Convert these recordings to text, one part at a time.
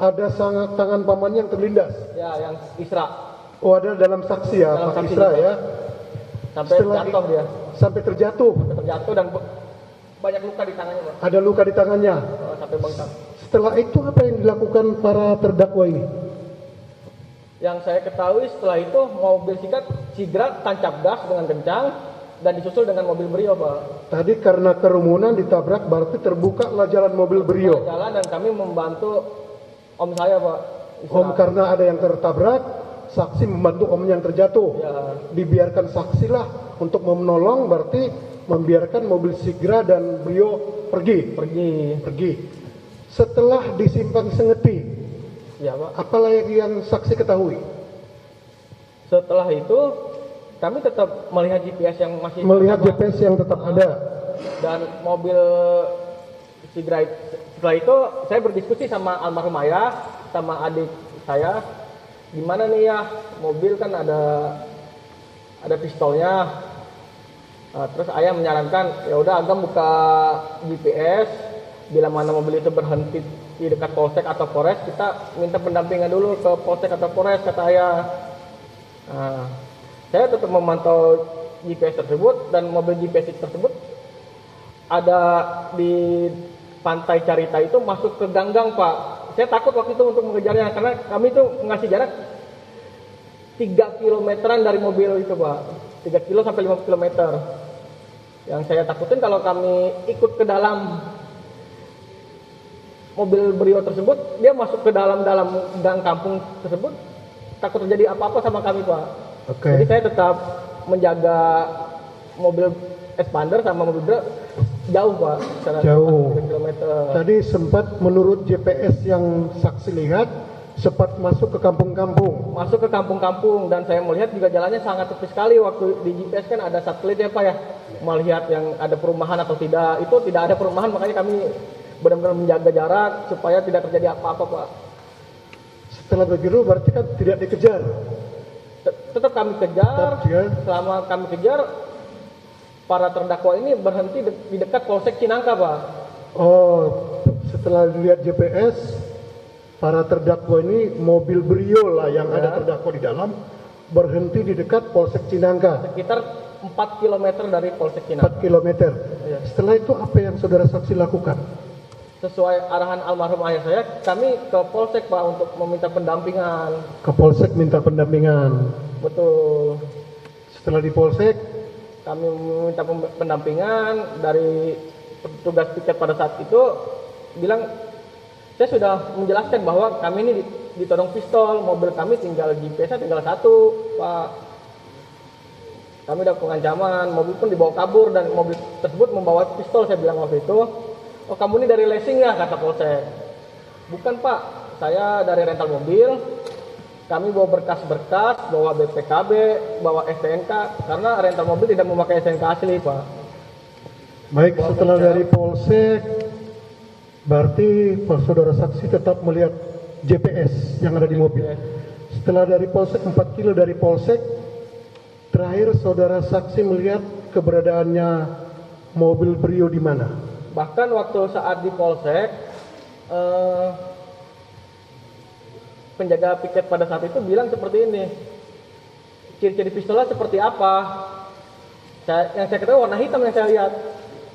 Ada tangan pamannya yang terlindas. Ya, yang Isra. Oh, ada dalam saksi ya, Dalam Pak saksi Isra juga. ya. Sampai jatuh dia. Sampai terjatuh. Terjatuh dan banyak luka di tangannya, Pak. Ada luka di tangannya. Sampai bengkak. Setelah itu apa yang dilakukan para terdakwa ini? Yang saya ketahui setelah itu mobil Sigra tancap gas dengan kencang dan disusul dengan mobil Brio, Pak. Tadi karena kerumunan ditabrak, berarti terbukalah jalan mobil Brio. Jalan dan kami membantu om saya, Pak. Om karena ada yang tertabrak, saksi membantu om yang terjatuh. Ya. Dibiarkan saksilah untuk menolong, berarti membiarkan mobil Sigra dan Brio pergi. Setelah di Simpang Sengeti, ya, Pak. apalah yang saksi ketahui? Setelah itu kami tetap melihat GPS yang masih GPS yang tetap ada. Dan mobil Sigra. Setelah itu saya berdiskusi sama almarhum ayah, sama adik saya, gimana nih ya, mobil kan ada pistolnya. Nah, terus ayah menyarankan, ya udah Agam buka GPS, bila mana mobil itu berhenti di dekat polsek atau polres, kita minta pendampingan dulu ke polsek atau polres, kata ayah. Nah, saya tetap memantau GPS tersebut, dan mobil GPS tersebut ada di Pantai Carita itu masuk ke ganggang, Pak. Saya takut waktu itu untuk mengejarnya karena kami itu ngasih jarak 3 kilometeran dari mobil itu, Pak. 3 kilo sampai 5 kilometer. Yang saya takutin kalau kami ikut ke dalam mobil Brio tersebut, dia masuk ke dalam gang kampung tersebut, takut terjadi apa-apa sama kami, Pak. Jadi saya tetap menjaga mobil Expander sama mobil Brio jauh, Pak. Jauh. 3 kilometer. Tadi sempat menurut GPS yang saksi lihat, sempat masuk ke kampung-kampung. Masuk ke kampung-kampung, dan saya melihat juga jalannya sangat sepi sekali. Waktu di GPS kan ada satelit ya, Pak ya, melihat yang ada perumahan atau tidak. Itu tidak ada perumahan, makanya kami benar-benar menjaga jarak supaya tidak terjadi apa-apa, Pak. Setelah begitu berarti kan tidak dikejar. Tetap kami kejar. Selama kami kejar, para terdakwa ini berhenti di dekat Polsek Cinangka, Pak. Oh, setelah lihat GPS, para terdakwa ini mobil Brio lah yang ada terdakwa di dalam, berhenti di dekat Polsek Cinangka. Sekitar 4 km dari Polsek Cinangka. 4 km. Ya. Setelah itu apa yang saudara saksi lakukan? Sesuai arahan almarhum ayah saya, kami ke Polsek, Pak, untuk meminta pendampingan. Ke Polsek minta pendampingan. Betul. Setelah di Polsek, kami meminta pendampingan dari petugas tiket pada saat itu, bilang, saya sudah menjelaskan bahwa kami ini ditodong pistol, mobil kami tinggal GPS-nya tinggal 1, Pak. Kami dapat pengancaman, mobil pun dibawa kabur, dan mobil tersebut membawa pistol, saya bilang waktu itu. Oh, kamu ini dari leasing ya, kata Polsek. Bukan, Pak, saya dari rental mobil. Kami bawa berkas-berkas, bawa BPKB, bawa STNK, karena rental mobil tidak memakai STNK asli, Pak. Baik, setelah dari Polsek, berarti saudara saksi tetap melihat GPS yang ada di mobil. Setelah dari Polsek, 4 kilo dari Polsek, terakhir saudara saksi melihat keberadaannya mobil Brio di mana? Bahkan waktu saat di Polsek, penjaga piket pada saat itu bilang seperti ini, ciri-ciri pistolnya seperti apa? Yang saya ketahui warna hitam yang saya lihat.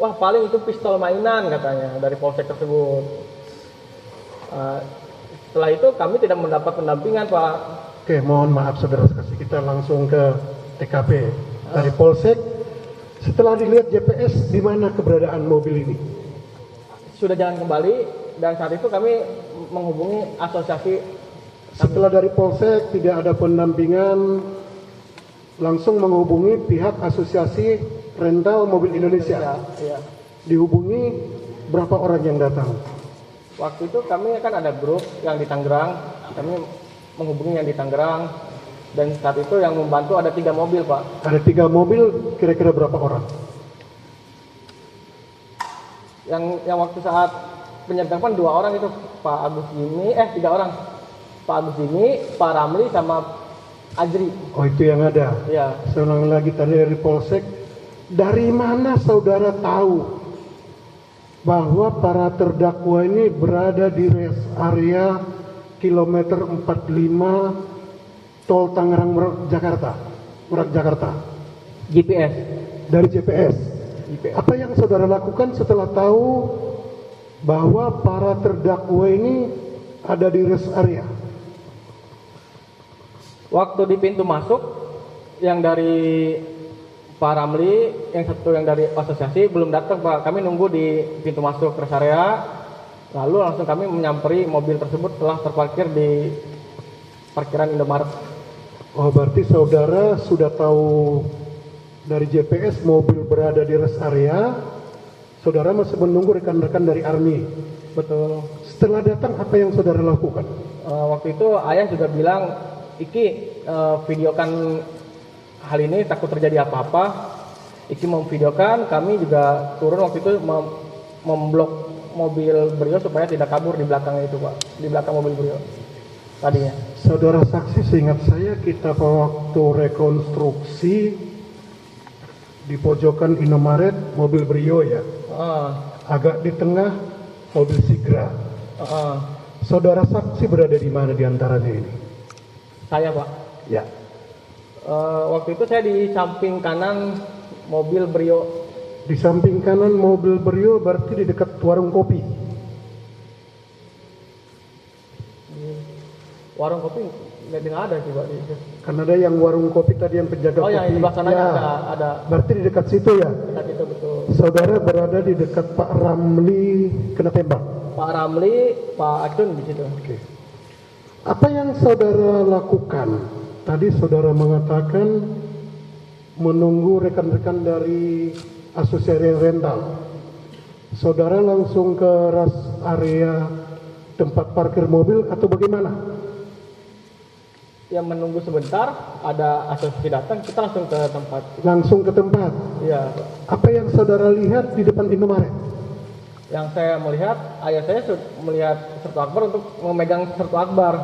Wah, paling itu pistol mainan, katanya dari Polsek tersebut. Setelah itu kami tidak mendapat pendampingan, Pak. Oke, mohon maaf saudara saksi, kita langsung ke TKP. Dari Polsek, setelah dilihat GPS, di mana keberadaan mobil ini? Sudah jalan kembali, dan saat itu kami menghubungi asosiasi. Setelah dari Polsek tidak ada pendampingan, langsung menghubungi pihak asosiasi rental mobil Indonesia. Ya. Dihubungi berapa orang yang datang? Waktu itu kami kan ada grup yang di Tangerang, kami menghubungi yang di Tangerang, dan saat itu yang membantu ada 3 mobil, Pak. Ada 3 mobil, kira-kira berapa orang? Yang waktu saat penyergapan 2 orang itu, Pak Agus Jimmy, 3 orang. Pak Agus Jimmy, Pak Ramli, sama Ajri. Oh, itu yang ada. Ya. Seorang lagi tadi dari Polsek. Dari mana saudara tahu bahwa para terdakwa ini berada di rest area kilometer 45 tol Tangerang Merak Jakarta GPS. dari GPS. GPS. Apa yang saudara lakukan setelah tahu bahwa para terdakwa ini ada di rest area? Waktu di pintu masuk, yang dari Pak Ramli, yang satu yang dari asosiasi belum datang Pak. Kami nunggu di pintu masuk rest area, lalu langsung kami menyamperi mobil tersebut telah terparkir di parkiran Indomaret. Oh, berarti saudara sudah tahu dari GPS mobil berada di rest area, saudara masih menunggu rekan-rekan dari Army. Betul. Setelah datang, apa yang saudara lakukan? Waktu itu ayah juga bilang, Iki videokan hal ini, takut terjadi apa-apa. Iki memvideokan, kami juga turun waktu itu memblok mobil Brio supaya tidak kabur di belakangnya itu Pak, di belakang mobil Brio tadinya. Saudara saksi, seingat saya kita waktu rekonstruksi di pojokan Indomaret mobil Brio ya, agak di tengah mobil Sigra. Saudara saksi berada di mana di antaranya ini? Saya Pak. Ya. Waktu itu saya di samping kanan mobil Brio. Di samping kanan mobil Brio berarti di dekat warung kopi. Warung kopi nggak ada sih Pak. Kan ada yang warung kopi tadi yang penjaga kopi. Yang di sebelah sana ya. ada. Berarti di dekat situ ya? Dekat itu betul. Saudara berada di dekat Pak Ramli kena tembak? Pak Ramli, Pak Acun di situ. Oke. Apa yang saudara lakukan? Tadi saudara mengatakan menunggu rekan-rekan dari asosiasi rental. Saudara langsung ke rest area tempat parkir mobil atau bagaimana? Yang menunggu sebentar, ada asosiasi datang, kita langsung ke tempat. Langsung ke tempat? Iya. Apa yang saudara lihat di depan Indomaret? Yang saya melihat, ayah saya melihat Sertu Akbar untuk memegang Sertu Akbar.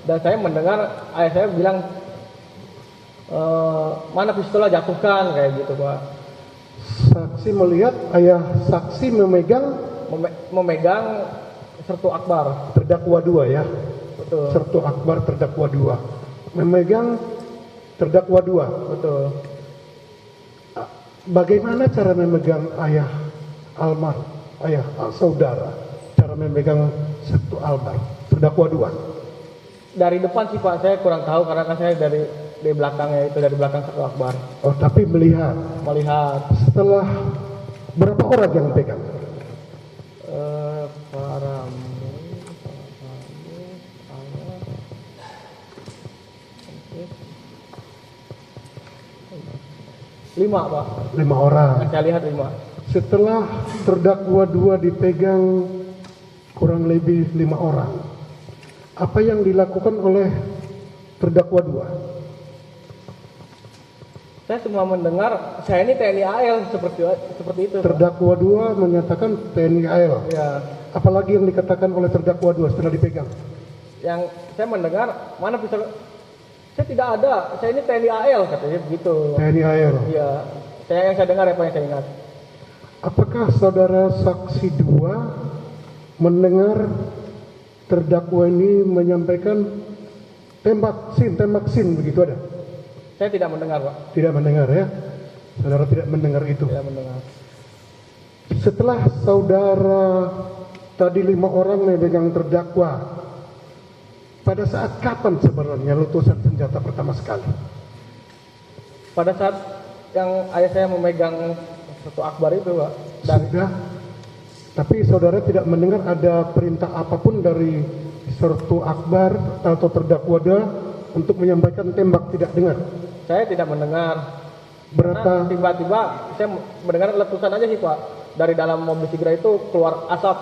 Dan saya mendengar ayah saya bilang, mana pistolnya, jatuhkan, kayak gitu Pak. Saksi melihat ayah saksi memegang Sertu Akbar. Terdakwa 2 ya? Betul. Sertu Akbar terdakwa 2. Memegang terdakwa 2. Betul. Bagaimana cara memegang ayah saudara? Cara memegang Sertu Akbar terdakwa 2? Dari depan sih Pak, saya kurang tahu karena kan saya dari belakangnya itu, dari belakang Sertu Akbar. Oh, tapi melihat. Setelah berapa orang yang pegang? Para 5 Pak. 5 orang. Saya lihat 5. Setelah terdakwa 2 dipegang kurang lebih 5 orang, apa yang dilakukan oleh terdakwa 2? Saya cuma mendengar, saya ini TNI AL seperti itu. Terdakwa 2 menyatakan TNI AL. Ya. Apalagi yang dikatakan oleh terdakwa 2 setelah dipegang? Yang saya mendengar, mana pistol? Saya tidak ada, saya ini TNI AL katanya begitu. TNI AL. Iya. Yang saya dengar apa yang saya ingat. Apakah saudara saksi 2 mendengar terdakwa ini menyampaikan tembak sin begitu ada? Saya tidak mendengar Pak. Tidak mendengar ya? Saudara tidak mendengar itu? Tidak mendengar. Setelah saudara tadi 5 orang memegang terdakwa, pada saat kapan sebenarnya letusan senjata pertama sekali? Pada saat yang ayah saya memegang Sertu Akbar itu Pak. Sudah. Tapi saudara tidak mendengar ada perintah apapun dari Sertu Akbar atau terdakwa untuk menyampaikan tembak, tidak dengar? Saya tidak mendengar. Berapa? Tiba-tiba saya mendengar letusan aja sih Pak. Dari dalam mobil Sigra itu keluar asap.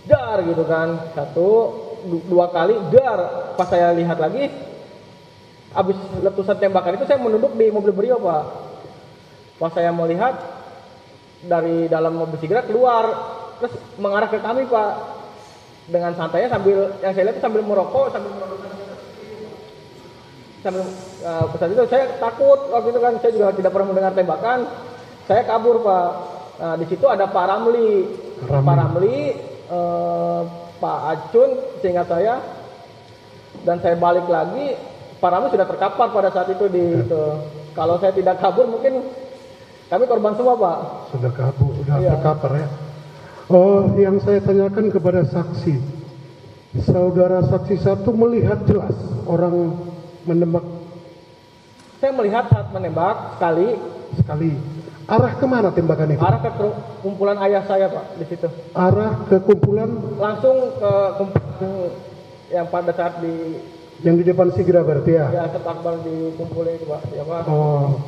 Dar gitu kan. 1, 2 kali dar. Pas saya lihat lagi, habis letusan tembakan itu saya menunduk di mobil Brio Pak. Pas saya mau lihat, dari dalam mobil Sigra keluar, terus mengarah ke kami Pak. Dengan santainya sambil, yang saya lihat itu sambil merokok, sambil saat itu saya takut waktu itu kan, saya juga tidak pernah mendengar tembakan. Saya kabur Pak. Di situ ada Pak Ramli. Pak Ramli Pak Acun, seingat saya, dan saya balik lagi, Pak Ramli sudah terkapar pada saat itu di itu. Kalau saya tidak kabur mungkin kami korban semua, Pak. Sudah kabur, sudah Iya. terkapar ya. Oh, yang saya tanyakan kepada saksi, saudara saksi satu melihat jelas orang menembak Saya melihat saat menembak sekali sekali. Arah kemana tembakan itu? arah ke kumpulan ayah saya, Pak, di situ. Arah ke kumpulan Langsung ke kumpulan yang pada saat di yang di depan Sigra berarti ya? ya Akbar dikumpulin itu, Pak. Ya, Pak. Oh,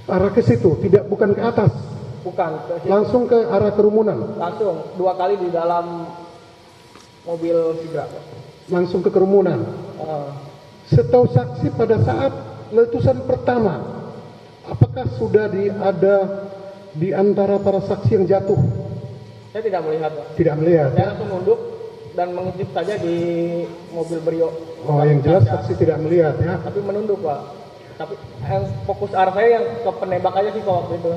arah ke situ, tidak bukan ke atas, Bukan ke situ. langsung ke arah kerumunan, Langsung 2 kali di dalam mobil Sigra, Pak. langsung ke kerumunan. Setahu saksi pada saat letusan pertama, apakah sudah ada di antara para saksi yang jatuh? Saya tidak melihat, Pak. Tidak melihat Saya ya? langsung nunduk dan mengintip saja di mobil Brio. Oh, yang jelas saksi tidak melihat ya? Tapi menunduk, Pak. Tapi yang fokus arah saya yang ke penembak aja sih, Pak, waktu itu.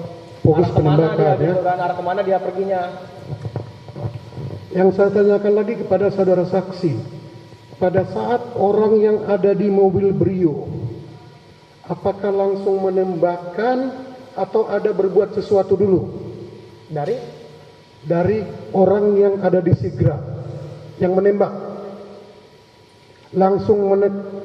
Fokus Arah kemana penembakan, dia, ya? gitu kan, arah kemana dia perginya. Yang saya tanyakan lagi kepada saudara saksi, pada saat orang yang ada di mobil Brio, apakah langsung menembakkan atau ada berbuat sesuatu dulu dari orang yang ada di Sigra yang menembak? Langsung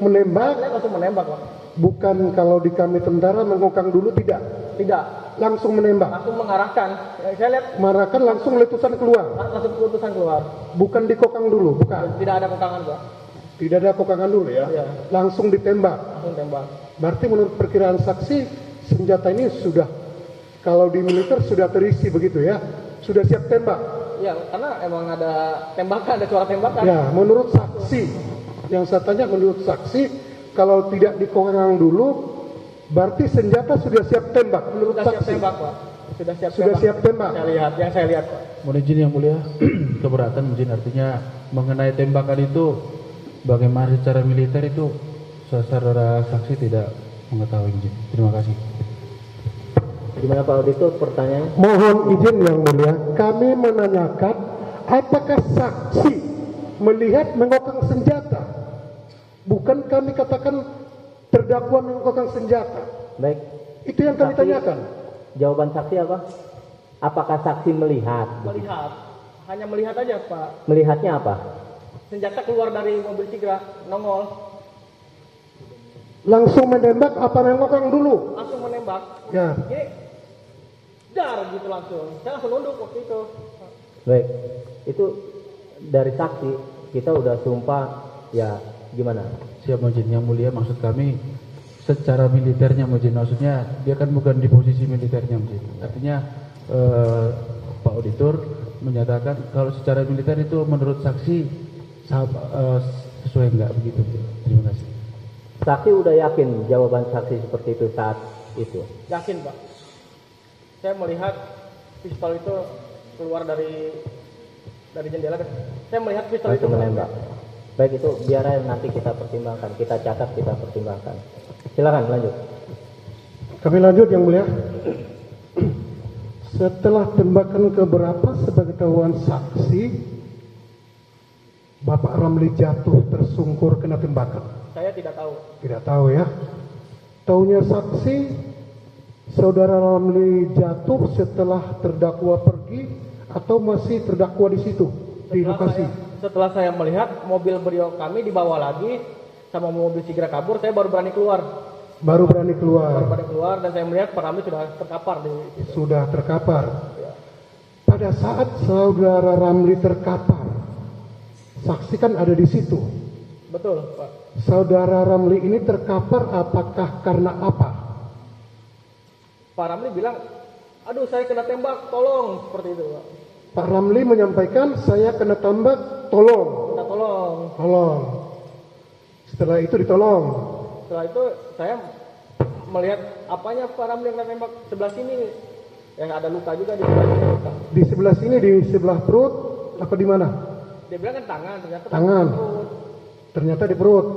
menembak, Saya langsung menembak, Pak. bukan kalau di kami tentara mengokang dulu, tidak, Tidak, langsung menembak. langsung mengarahkan. Saya lihat Marakan langsung letusan keluar, langsung keputusan keluar. bukan dikokang dulu, bukan. Tidak ada kokangan, Pak. Tidak ada kokangan dulu ya, Iya. langsung ditembak. Langsung tembak. Berarti menurut perkiraan saksi, senjata ini sudah, kalau di militer sudah terisi begitu ya, sudah siap tembak. Iya, karena emang ada tembakan, ada suara tembakan. Ya, menurut saksi, yang saya tanya menurut saksi, kalau tidak dikokang dulu, berarti senjata sudah siap tembak. Menurut Sudah siap saksi, tembak, Pak. Sudah siap sudah tembak. siap tembak. Saya lihat, yang saya lihat, Pak. Mohon izin yang mulia, keberatan izin artinya mengenai tembakan itu bagaimana secara militer itu saudara saksi tidak mengetahui izin. Terima kasih. Gimana Pak Auditor pertanyaannya? Mohon izin yang mulia, kami menanyakan apakah saksi melihat mengokang senjata? Bukan kami katakan terdakwa mengokang senjata. Baik, Itu yang kami Saksi. tanyakan. jawaban saksi apa? Apakah saksi melihat? Melihat, hanya melihat aja, Pak. Melihatnya apa? Senjata keluar dari mobil Sigra, nongol, Langsung menembak apa mengokang dulu? langsung menembak. Ya, Ini dar gitu langsung. Saya langsung nunduk waktu itu. Baik, itu dari saksi kita udah sumpah ya gimana? Siap mohon izin yang mulia, maksud kami secara militernya mohon izin, maksudnya dia kan bukan di posisi militernya mohon izin. Artinya Pak Auditor menyatakan kalau secara militer itu menurut saksi sesuai enggak begitu. Terima kasih. Saksi udah yakin jawaban saksi seperti itu saat itu? Yakin, Pak. Saya melihat pistol itu keluar dari jendela. Saya melihat pistol itu Langsung menembak. Baik, itu biar nanti kita pertimbangkan, kita catat, kita pertimbangkan. Silakan lanjut. kami lanjut yang mulia. Setelah tembakan keberapa sebagai tahuan saksi, Bapak Ramli jatuh tersungkur kena tembakan? Saya tidak tahu. Tidak tahu ya. Taunya saksi, saudara Ramli jatuh setelah terdakwa pergi atau masih terdakwa di situ di lokasi? Setelah saya melihat mobil Brio kami dibawa lagi sama mobil Sigra kabur, saya baru berani keluar. Baru berani Baru keluar, berani keluar dan saya melihat Pak Ramli sudah terkapar di situ. sudah terkapar. Pada saat saudara Ramli terkapar, saksi kan ada di situ. Betul, Pak. Saudara Ramli ini terkapar apakah karena apa? Pak Ramli bilang, aduh saya kena tembak, tolong, seperti itu, Pak. Pak Ramli menyampaikan saya kena tembak, tolong, Minta tolong. tolong. Setelah itu ditolong. Setelah itu saya melihat apanya Pak Ramli yang kena tembak sebelah sini. Yang ada luka juga di sebelah sini. Luka. Di sebelah sini, di sebelah perut, apa di mana? Dia bilang kan tangan, ternyata Tangan. perut. Ternyata di perut.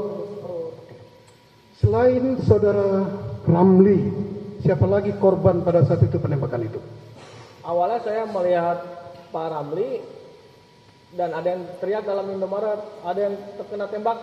Selain saudara Ramli, siapa lagi korban pada saat itu penembakan itu? Awalnya saya melihat Pak Ramli dan ada yang teriak dalam Indomaret, ada yang terkena tembak.